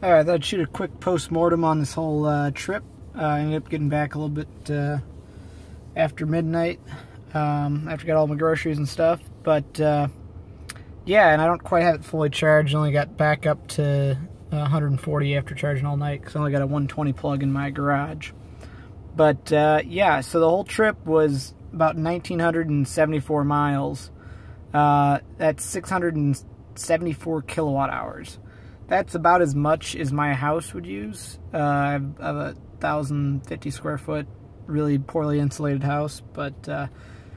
Alright, I thought I'd shoot a quick post-mortem on this whole trip. I ended up getting back a little bit after midnight, after I got all my groceries and stuff. But, yeah, and I don't quite have it fully charged. I only got back up to 140 after charging all night, because I only got a 120 plug in my garage. But, yeah, so the whole trip was about 1,974 miles. That's 674 kilowatt hours. That's about as much as my house would use. I have a 1,050 square foot, really poorly insulated house, but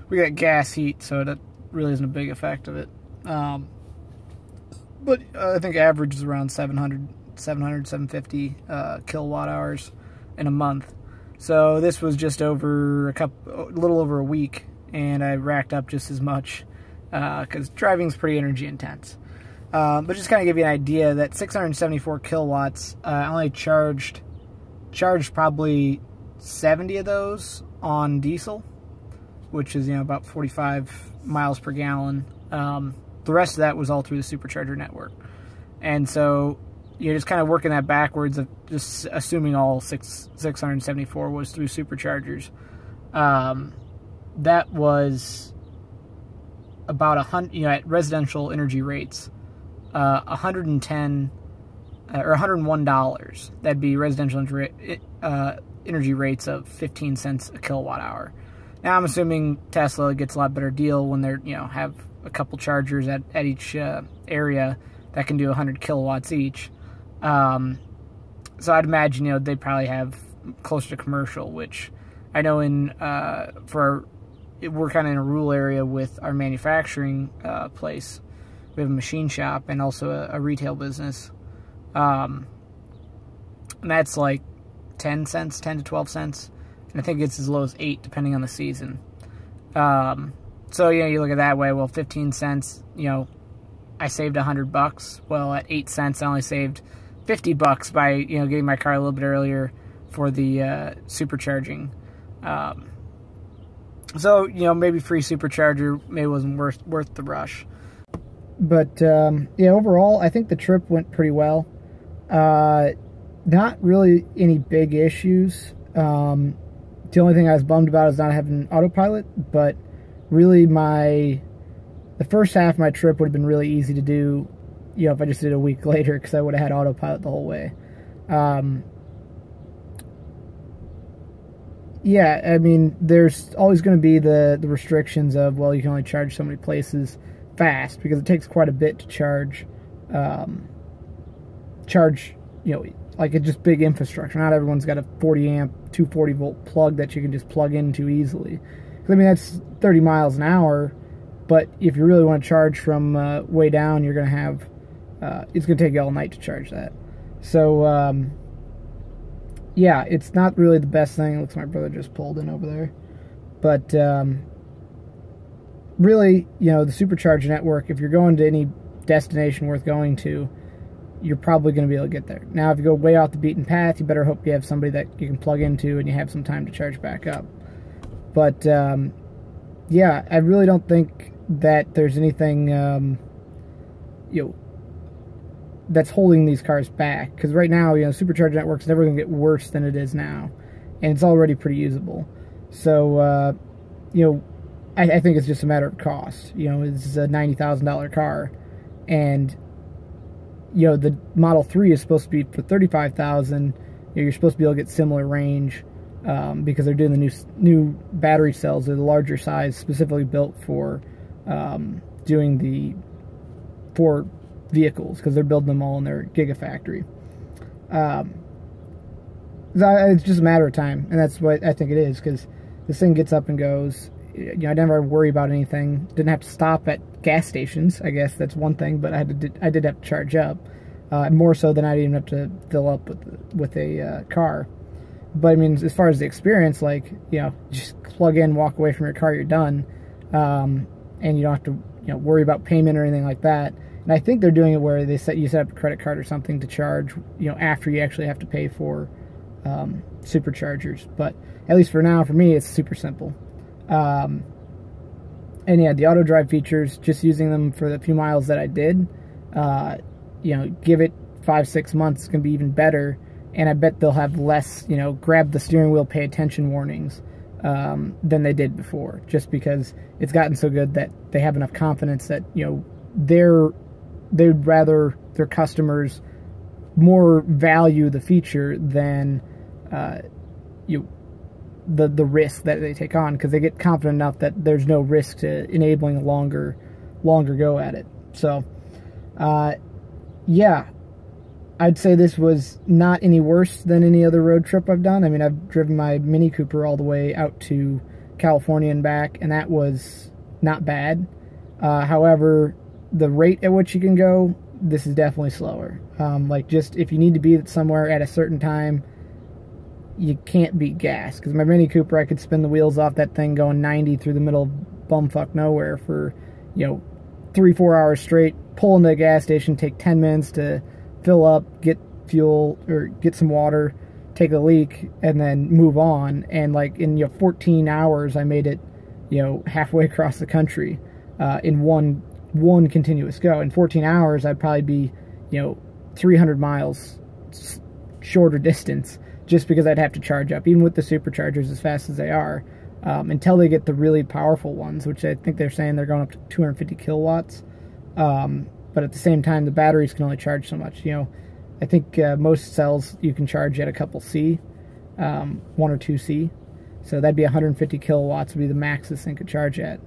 we got gas heat, so that really isn't a big effect of it. But I think average is around 750 kilowatt hours in a month. So this was just over a little over a week, and I racked up just as much because driving is pretty energy intense. But just kind of give you an idea that 674 kilowatts, I only charged probably 70 of those on diesel, which is, about 45 miles per gallon. The rest of that was all through the supercharger network. And so you're just kind of working that backwards of just assuming all 674 was through superchargers. That was about 100, at residential energy rates, 110 or $101. That'd be residential energy rates of 15 cents a kilowatt hour. Now I'm assuming Tesla gets a lot better deal when they're have a couple chargers at each area that can do 100 kilowatts each. So I'd imagine they probably have closer to commercial, which I know we're kind of in a rural area with our manufacturing place. We have a machine shop and also a retail business. And that's like 10 to 12 cents. And I think it's as low as 8 depending on the season. So, you look at it that way. Well, 15 cents, I saved $100. Well, at 8 cents, I only saved $50 by, getting my car a little bit earlier for the supercharging. So, maybe free supercharger maybe wasn't worth the rush. But, yeah, overall, I think the trip went pretty well. Not really any big issues. The only thing I was bummed about is not having autopilot, but really the first half of my trip would have been really easy to do, if I just did it a week later, because I would have had autopilot the whole way. Yeah, I mean, there's always going to be the restrictions of, well, you can only charge so many places fast, because it takes quite a bit to charge, like it's just big infrastructure. Not everyone's got a 40 amp, 240 volt plug that you can just plug into easily. I mean, that's 30 miles an hour, but if you really want to charge from way down, you're going to have, it's going to take you all night to charge that. So, yeah, it's not really the best thing. Looks like my brother just pulled in over there. But, really, the supercharger network, if you're going to any destination worth going to, you're probably going to be able to get there. Now, if you go way off the beaten path, you better hope you have somebody that you can plug into and you have some time to charge back up. But, yeah, I really don't think that there's anything, that's holding these cars back. Because right now, supercharger network's never going to get worse than it is now. And it's already pretty usable. So, I think it's just a matter of cost. It's a $90,000 car. And, the Model 3 is supposed to be for $35,000. You're supposed to be able to get similar range. Because they're doing the new battery cells. They're the larger size, specifically built for doing for vehicles, because they're building them all in their Gigafactory. It's just a matter of time, and that's what I think it is, because this thing gets up and goes. I never worry about anything. Didn't have to stop at gas stations. I guess that's one thing, but I did have to charge up, more so than I didn't have to fill up with a car. But I mean, as far as the experience, just plug in, walk away from your car, you're done, and you don't have to worry about payment or anything like that. And I think they're doing it where you set up a credit card or something to charge, after you actually have to pay for superchargers. But at least for now, for me, it's super simple. And yeah, the auto drive features, just using them for the few miles that I did, give it 5-6 months is going to be even better, and I bet they'll have less, you know, grab the steering wheel, pay attention warnings than they did before, just because it's gotten so good that they have enough confidence that, you know, they'd rather their customers more value the feature than the risk that they take on, because they get confident enough that there's no risk to enabling a longer go at it. So yeah, I'd say this was not any worse than any other road trip I've done. I mean, I've driven my Mini Cooper all the way out to California and back, and that was not bad. However, the rate at which you can go, this is definitely slower. Like, just if you need to be somewhere at a certain time, you can't beat gas. Because my Mini Cooper, I could spin the wheels off that thing going 90 through the middle of bumfuck nowhere for, you know, 3-4 hours straight, pull into the gas station, take 10 minutes to fill up, get fuel, or get some water, take a leak, and then move on. And, like, in, you know, 14 hours, I made it, you know, halfway across the country in one continuous go. In 14 hours, I'd probably be, you know, 300 miles shorter distance, just because I'd have to charge up, even with the superchargers as fast as they are, until they get the really powerful ones, which I think they're saying they're going up to 250 kilowatts. But at the same time, the batteries can only charge so much. You know, I think most cells you can charge at a couple C, 1 or 2 C. So that'd be 150 kilowatts would be the max this thing could charge at.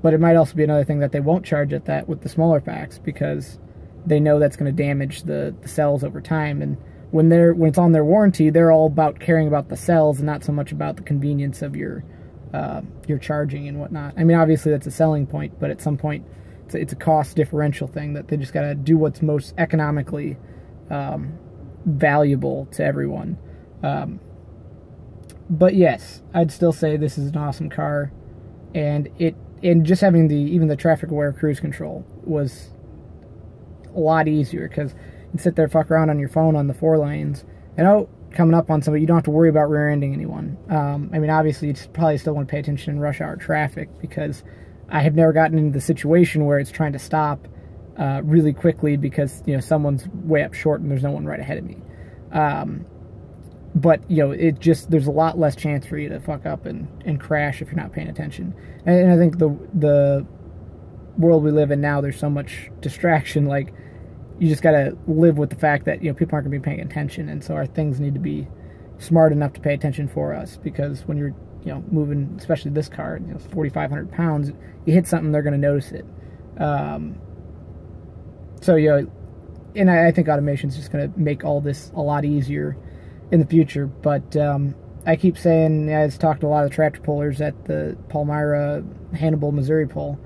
But it might also be another thing that they won't charge at that with the smaller packs, because they know that's going to damage the cells over time. And when it's on their warranty, they're all about caring about the cells and not so much about the convenience of your charging and whatnot. I mean, obviously that's a selling point, but at some point it's a cost differential thing that they just got to do what's most economically valuable to everyone. But yes, I'd still say this is an awesome car, and just having even the traffic aware cruise control was a lot easier, because you sit there, fuck around on your phone on the 4 lanes, and coming up on somebody, you don't have to worry about rear-ending anyone. I mean, obviously, you probably still want to pay attention in rush hour traffic, because I have never gotten into the situation where it's trying to stop really quickly because, you know, someone's way up short and there's no one right ahead of me. But, you know, there's a lot less chance for you to fuck up and crash if you're not paying attention. And I think the world we live in now, there's so much distraction. Like, you just got to live with the fact that, you know, people aren't going to be paying attention, and so our things need to be smart enough to pay attention for us, because when you're, you know, moving, especially this car, you know, 4,500 pounds, you hit something, they're going to notice it. So, you know, and I think automation is just going to make all this a lot easier in the future. But I keep saying, I was talking to a lot of the tractor pullers at the Palmyra, Hannibal, Missouri pull,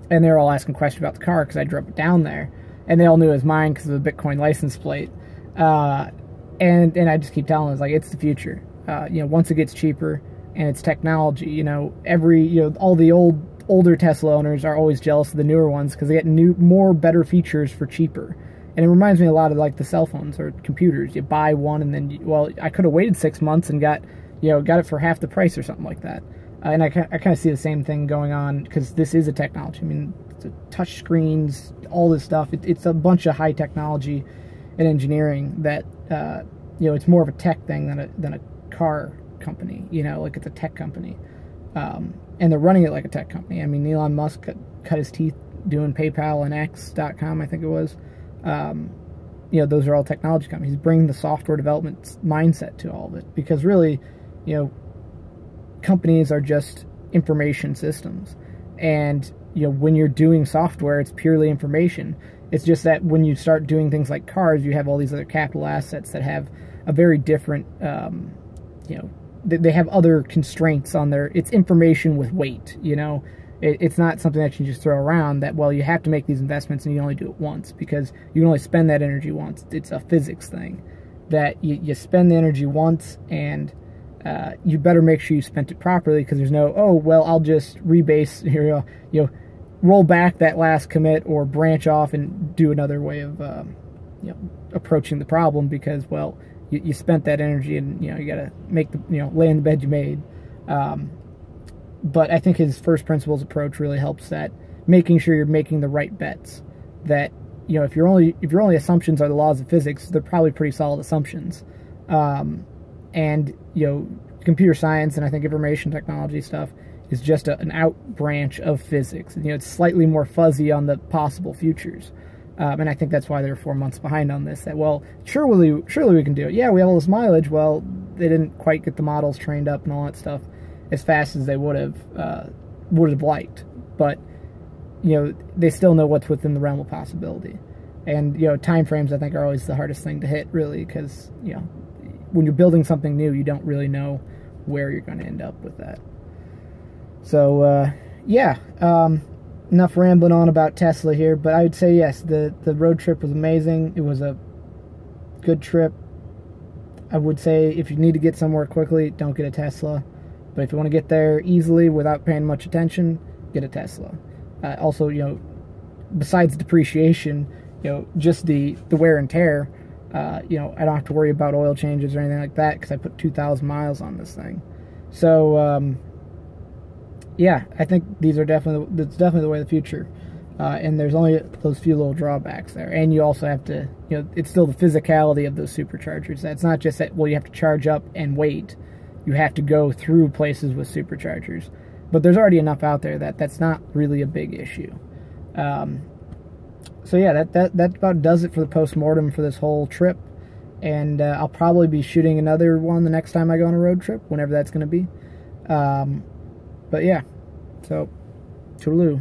and they're all asking questions about the car because I drove it down there, and they all knew it was mine because of the Bitcoin license plate. And I just keep telling them, it's like, it's the future. You know, once it gets cheaper and it's technology, you know, all the older Tesla owners are always jealous of the newer ones because they get more better features for cheaper. And it reminds me a lot of, like, the cell phones or computers. You buy one and then, well, I could have waited 6 months and got it for half the price or something like that. And I kind of see the same thing going on, because this is a technology. I mean, it's touch screens, all this stuff. It's a bunch of high technology and engineering that, you know, it's more of a tech thing than a car company. You know, like, it's a tech company. And they're running it like a tech company. I mean, Elon Musk cut his teeth doing PayPal and X.com, I think it was. You know, those are all technology companies. He's bringing the software development mindset to all of it, because really, you know, companies are just information systems. And, you know, when you're doing software, it's purely information. It's just that when you start doing things like cars, you have all these other capital assets that have a very different, you know, they have other constraints on it's information with weight, you know. It's not something that you can just throw around that, well, you have to make these investments and you only do it once, because you can only spend that energy once. It's a physics thing that you spend the energy once, and you better make sure you spent it properly, because there's no, oh, well, I'll just rebase, you know, roll back that last commit or branch off and do another way of, you know, approaching the problem, because, well, you spent that energy, and, you know, you got to make lay in the bed you made. But I think his first principles approach really helps that, making sure you're making the right bets, that you know, if your only assumptions are the laws of physics, they're probably pretty solid assumptions. And you know, computer science and I think information technology stuff is just an out branch of physics. You know, it's slightly more fuzzy on the possible futures. And I think that's why they're 4 months behind on this. That, well, surely we can do it. Yeah, we have all this mileage. Well, they didn't quite get the models trained up and all that stuff as fast as they would have liked. But you know, they still know what's within the realm of possibility. And you know, time frames I think are always the hardest thing to hit, really, because you know, when you're building something new, you don't really know where you're going to end up with that. So yeah. Enough rambling on about Tesla here, but I would say yes, the road trip was amazing. It was a good trip. I would say if you need to get somewhere quickly, don't get a Tesla. But if you want to get there easily without paying much attention, get a Tesla. Also, you know, besides depreciation, you know, just the wear and tear, you know, I don't have to worry about oil changes or anything like that because I put 2,000 miles on this thing. So, yeah, I think that's definitely the way of the future. And there's only those few little drawbacks there. And you also have to, you know, it's still the physicality of those superchargers. That's not just that, well, you have to charge up and wait. You have to go through places with superchargers. But there's already enough out there that's not really a big issue. So yeah, that about does it for the post-mortem for this whole trip. And I'll probably be shooting another one the next time I go on a road trip, whenever that's going to be. But yeah, so toodaloo.